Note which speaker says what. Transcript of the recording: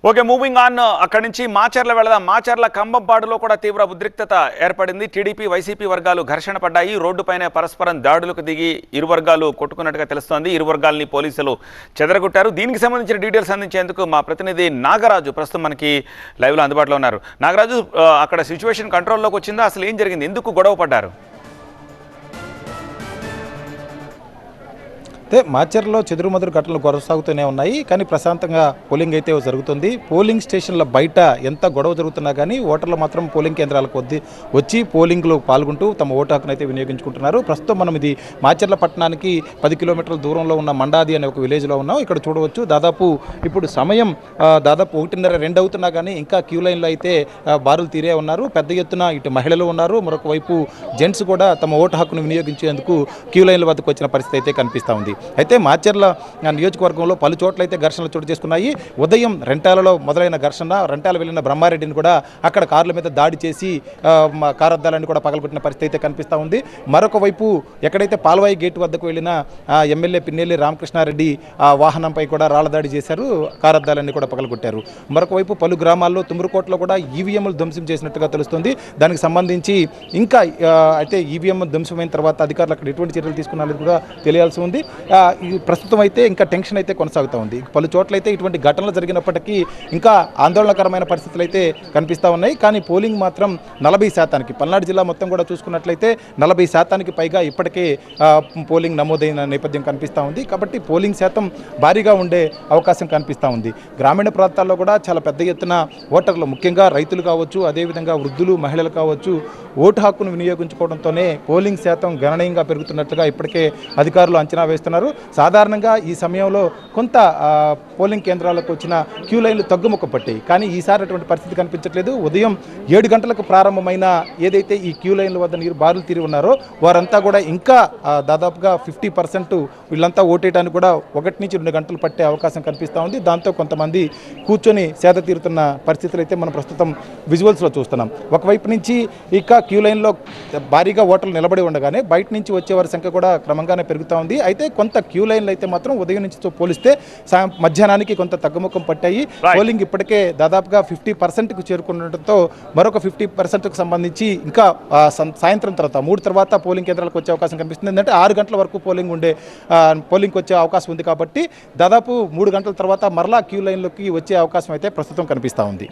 Speaker 1: Okay, moving on. అక్కడి నుంచి మాచర్ల వెళదాం. మాచర్ల కంబంపాడులో కూడా తీవ్ర ఉద్రిక్తత ఏర్పడింది. టీడీపీ వైసీపీ వర్గాలు ఘర్షణ పడ్డాయి. రోడ్డుపైనే పరస్పరం దాడులకు దిగి ఇరు వర్గాలు కొట్టుకున్నట్టుగా తెలుస్తోంది. ఇరు వర్గాలని పోలీసులు చెదరగొట్టారు. దీనికి సంబంధించిన డీటెయిల్స్ అందించేందుకు మా ప్రతినిధి నాగరాజు ప్రస్తుతం మనకి లైవ్లో అందుబాటులో ఉన్నారు. నాగరాజు, అక్కడ సిచ్యువేషన్ కంట్రోల్లోకి వచ్చిందా? అసలు ఏం జరిగింది? ఎందుకు గొడవ పడ్డారు?
Speaker 2: అయితే మాచర్లో చెదురుమదురు ఘటనలు కొనసాగుతూనే ఉన్నాయి. కానీ ప్రశాంతంగా పోలింగ్ అయితే జరుగుతుంది. పోలింగ్ స్టేషన్ల బయట ఎంత గొడవ జరుగుతున్నా కానీ ఓటర్లు మాత్రం పోలింగ్ కేంద్రాలకు వచ్చి పోలింగ్లో పాల్గొంటూ తమ ఓటు హక్కును అయితే వినియోగించుకుంటున్నారు. ప్రస్తుతం మనం ఇది మాచర్ల పట్టణానికి 10 కిలోమీటర్ల దూరంలో ఉన్న మండాది అనే ఒక విలేజ్లో ఉన్నాం. ఇక్కడ చూడవచ్చు దాదాపు ఇప్పుడు సమయం దాదాపు 1:30-2 అవుతున్నా కానీ ఇంకా క్యూ లైన్లో అయితే బారులు తీరే ఉన్నారు. పెద్ద ఎత్తున ఇటు మహిళలు ఉన్నారు, మరొక వైపు జెంట్స్ కూడా తమ ఓటు హక్కును వినియోగించేందుకు క్యూ లైన్ల వద్దకు వచ్చిన పరిస్థితి అయితే కనిపిస్తూ ఉంది. అయితే మాచర్ల నియోజకవర్గంలో పలు చోట్ల అయితే ఘర్షణలు చోటు చేసుకున్నాయి. ఉదయం రెంటాలలో మొదలైన ఘర్షణ, రెంటాల వెళ్ళిన బ్రహ్మారెడ్డిని కూడా అక్కడ కార్ల మీద దాడి చేసి కారద్దాలన్నీ కూడా పగలగొట్టిన పరిస్థితి అయితే కనిపిస్తూ ఉంది. మరొక వైపు ఎక్కడైతే పాల్వాయి గేటు వద్దకు వెళ్ళిన ఎమ్మెల్యే పిన్నెల్లి రామకృష్ణారెడ్డి వాహనంపై కూడా రాళ్ల దాడి చేశారు, కారద్దాలన్నీ కూడా పగలగొట్టారు. మరొక వైపు పలు గ్రామాల్లో తుమ్మురుకోటలో కూడా ఈవీఎంలు ధ్వంసం చేసినట్టుగా తెలుస్తుంది. దానికి సంబంధించి ఇంకా అయితే ఈవీఎం ధ్వంసమైన తర్వాత అధికారులు అక్కడ ఎటువంటి చర్యలు తీసుకున్నారనేది కూడా తెలియాల్సి ఉంది. ప్రస్తుతం అయితే ఇంకా టెన్షన్ అయితే కొనసాగుతూ ఉంది. పలు చోట్ల అయితే ఇటువంటి ఘటనలు జరిగినప్పటికీ ఇంకా ఆందోళనకరమైన పరిస్థితులు అయితే కనిపిస్తూ ఉన్నాయి. కానీ పోలింగ్ మాత్రం 40%, పల్నాడు జిల్లా మొత్తం కూడా చూసుకున్నట్లయితే 40% పైగా ఇప్పటికే పోలింగ్ నమోదైన నేపథ్యం కనిపిస్తూ ఉంది. కాబట్టి పోలింగ్ శాతం భారీగా ఉండే అవకాశం కనిపిస్తూ ఉంది. గ్రామీణ ప్రాంతాల్లో కూడా చాలా పెద్ద ఎత్తున ఓటర్లు, ముఖ్యంగా రైతులు కావచ్చు, అదేవిధంగా వృద్ధులు, మహిళలు కావచ్చు, ఓటు హక్కును వినియోగించుకోవడంతోనే పోలింగ్ శాతం గణనీయంగా పెరుగుతున్నట్లుగా ఇప్పటికే అధికారులు అంచనా వేస్తున్నారు. సాధారణంగా ఈ సమయంలో కొంత పోలింగ్ కేంద్రాలకు వచ్చిన క్యూ లైన్లు తగ్గుముఖ పట్టాయి. కానీ ఈసారి అటువంటి పరిస్థితి కనిపించట్లేదు. ఉదయం 7 గంటలకు ప్రారంభమైన ఏదైతే ఈ క్యూ లైన్ల వద్ద బారులు తీరి ఉన్నారో వారంతా కూడా ఇంకా దాదాపుగా 50% వీళ్ళంతా ఓటేయడానికి కూడా 1 నుంచి 2 గంటలు పట్టే అవకాశం కనిపిస్తూ ఉంది. దాంతో కొంతమంది కూర్చొని సేద తీరుతున్న పరిస్థితులు అయితే మనం ప్రస్తుతం విజువల్స్లో చూస్తున్నాం. ఒకవైపు నుంచి ఇక క్యూ లైన్లో భారీగా ఓటర్లు నిలబడి ఉండగానే బయట నుంచి వచ్చేవారి సంఖ్య కూడా క్రమంగానే పెరుగుతూ ఉంది. అయితే కొంత క్యూ లైన్లు అయితే మాత్రం ఉదయం నుంచి పోలిస్తే మధ్యాహ్నానికి కొంత తగ్గుముఖం పట్టాయి. పోలింగ్ ఇప్పటికే దాదాపుగా 50%కు చేరుకుండటంతో మరొక 50%కు సంబంధించి ఇంకా సాయంత్రం తర్వాత 3 తర్వాత పోలింగ్ కేంద్రాలకు వచ్చే అవకాశం కనిపిస్తుంది. ఎందుకంటే 6 గంటల వరకు పోలింగ్కి వచ్చే అవకాశం ఉంది. కాబట్టి దాదాపు 3 గంటల తర్వాత మరలా క్యూ లైన్లోకి వచ్చే అవకాశం అయితే ప్రస్తుతం కనిపిస్తూ ఉంది.